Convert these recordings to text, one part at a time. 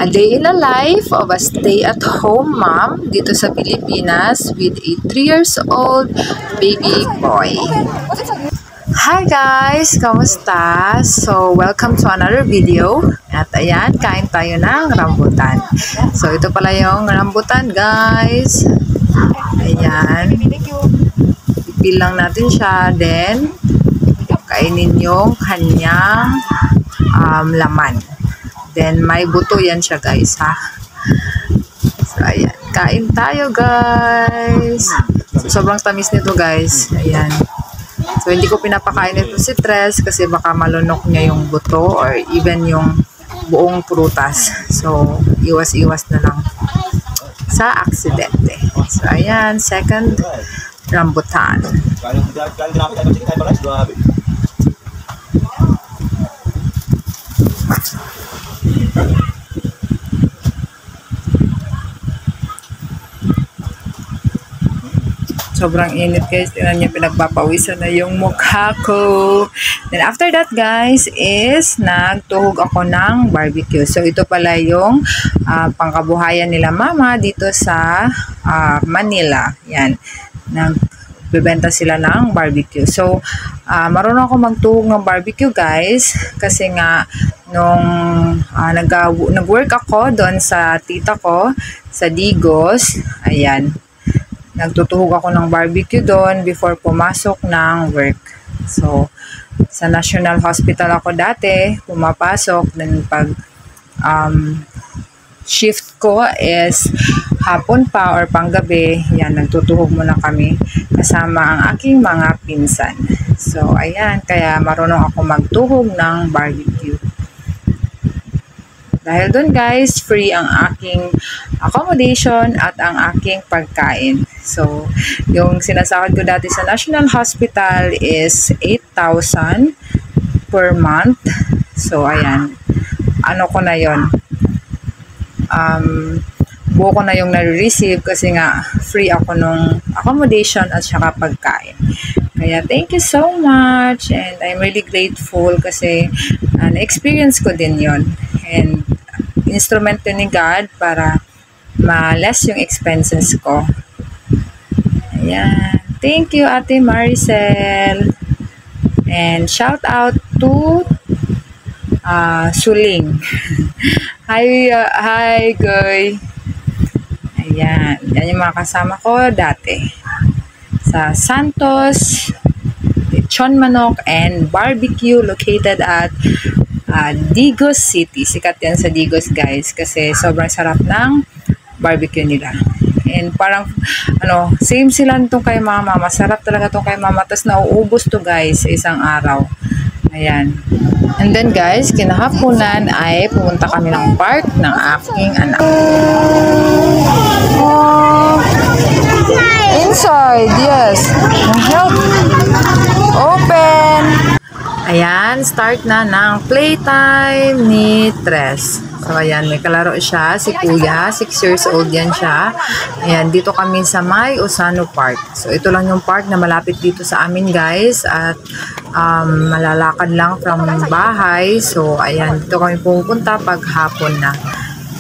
A day in a life of a stay-at-home mom dito sa Pilipinas with a 3 years old baby boy. Hi guys! Kamusta? So, welcome to another video. At ayan, kain tayo ng rambutan. So, ito pala yung rambutan guys. Ayan. Ipil lang natin siya. Then, kainin yung kanyang laman. Then, may buto yan siya guys ha. So, ayan. Kain tayo guys. So, sobrang tamis nito guys. Ayan. So, hindi ko pinapakain ito si Tres kasi baka malunok niya yung buto or even yung buong prutas. So, iwas-iwas na lang sa aksidente. So, ayan. Second rambutan. Sobrang init guys. Tingnan niyo, pinagpapawisan na yung mukha ko. Then after that guys is nagtuhog ako ng barbecue. So ito pala yung pangkabuhayan nila mama dito sa Manila. Yan. Nagbebenta sila ng barbecue. So marunong ako magtuhog ng barbecue guys. Kasi nga nung nag-work ako doon sa tita ko sa Digos. Ayan. Nagtutuhog ako ng barbecue doon before pumasok ng work. So, sa National Hospital ako dati, pumapasok. Then, pag shift ko is hapon pa or panggabi, yan, nagtutuhog muna kami kasama ang aking mga pinsan. So, ayan, kaya marunong ako magtuhog ng barbecue. Dahil doon guys, free ang aking accommodation at ang aking pagkain. So, yung sinasahod ko dati sa National Hospital is 8,000 per month. So, ayan. Ano ko na yon? Buo ko na yung nare-receive kasi nga free ako nung accommodation at saka pagkain. Kaya thank you so much and I'm really grateful kasi na-experience ko din yon. And instrumento ni God para ma-less yung expenses ko. Ayan. Thank you, Ate Maricel. And shout out to Suling. Hi, Goy. Ayan. Yan yung mga kasama ko dati. Sa Santos, Lechon Manok, and Barbecue located at Digos City. Sikat yan sa Digos guys kasi sobrang sarap ng barbecue nila. And parang same sila nitong kay mama. Masarap talaga itong kay mama. Tapos nauubos to guys sa isang araw. Ayan. And then guys, kinahaponan ay pumunta kami ng park ng aking anak. Inside, yes. Help. Open. Ayan, start na ng playtime ni Tres. So, ayan, may kalaro siya, si Kuya, 6 years old yan siya. Ayan, dito kami sa May Usano Park. So, ito lang yung park na malapit dito sa amin, guys. At malalakad lang from bahay. So, ayan, dito kami pupunta pag hapon na.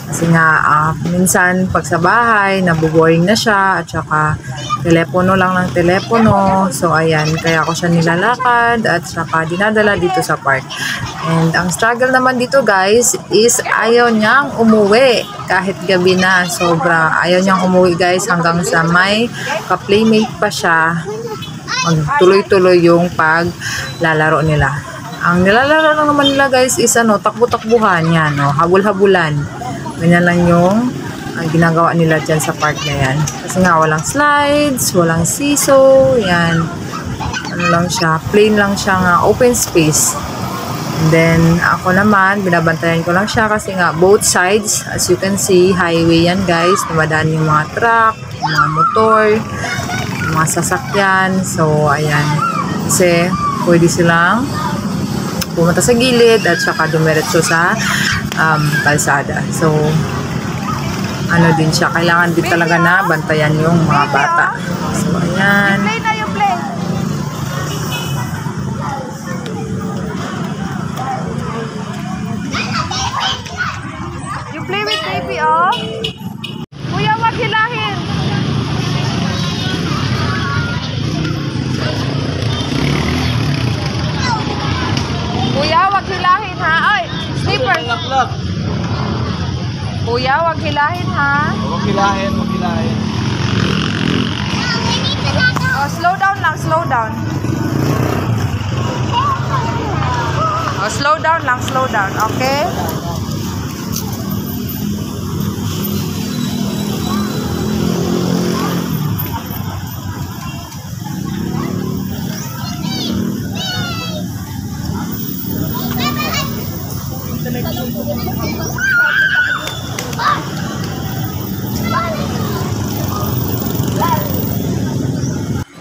Kasi nga, minsan pag sa bahay, nabuboring na siya. At saka, telepono lang ng telepono. So, ayan, kaya ako siya nilalakad at saka dinadala dito sa park. And ang struggle naman dito guys is ayaw niyang umuwi kahit gabi na. Sobra ayaw niyang umuwi guys hanggang sa may ka-playmate pa siya. Magtuloy-tuloy yung paglalaro nila. Ang nilalaro lang naman nila guys is takbo-takbuhan yan, habul-habulan. Ganyan lang yung ginagawa nila dyan sa park na yan. Kasi nga walang slides, walang seesaw, yan. Ano lang siya, plain lang siya nga, open space. And then, ako naman, binabantayan ko lang siya kasi nga, both sides, as you can see, highway yan guys. Dumadaan yung mga truck, yung mga motor, yung mga sasakyan. So, ayan. Kasi, pwede silang pumunta sa gilid at saka dumiretso sa kalsada. So, ano din siya, kailangan din talaga na bantayan yung mga bata. So, ayan. You play with oh. Kuya, wag hilahin. Kuya, wag hilahin ha. Ay, slipper. Kuya, wag hilahin ha. Huwag hilahin, huwag hilahin. Oh, slow down lang, slow down. Oh, slow down lang, slow down. Okay?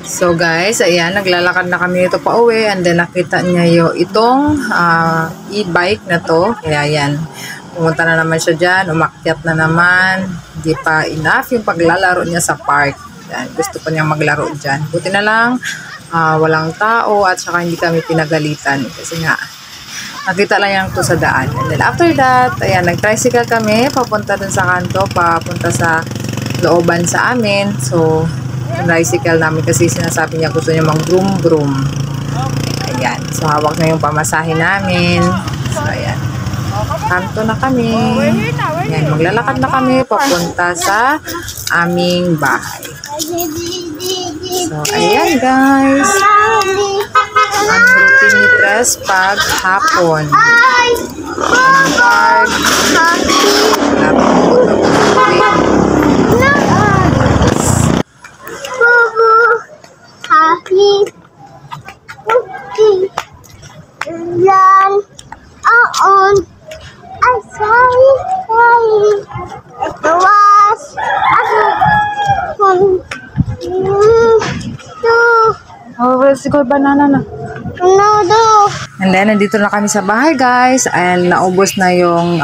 So guys, ayan, naglalakad na kami ito pa uwi and then nakita niya yung itong e-bike na to. Kaya yan, pumunta na naman siya dyan, umakyat na naman. Hindi pa enough yung paglalaro niya sa park. Yan, gusto pa niyang maglaro dyan. Buti na lang, walang tao at saka hindi kami pinagalitan. Kasi nga, nakita lang yan to sa daan. And then after that, ayan, nag-tricycle kami, papunta dun sa kanto, papunta sa looban sa amin. So, yung tricycle namin kasi sinasabi niya gusto niya mag-broom-broom. Ayan. So, hawak na yung pamasahe namin. So, ayan. Kanto na kami. Ayan. Maglalakad na kami papunta sa aming bahay. So, ayan guys. Ang routine ni Tres pag hapon. Ang park. Happy cookie run on I sorry the was Oh, let's go banana na. no do And then, nandito na kami sa bahay guys. And naubos na yung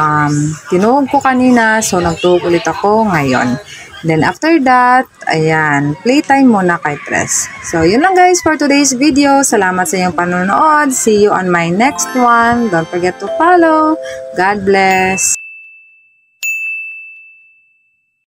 tinuog ko kanina. So, nagtuog ulit ako ngayon. Then, after that, ayan, playtime muna kay Tres. So, yun lang guys for today's video. Salamat sa inyong panonood. See you on my next one. Don't forget to follow. God bless.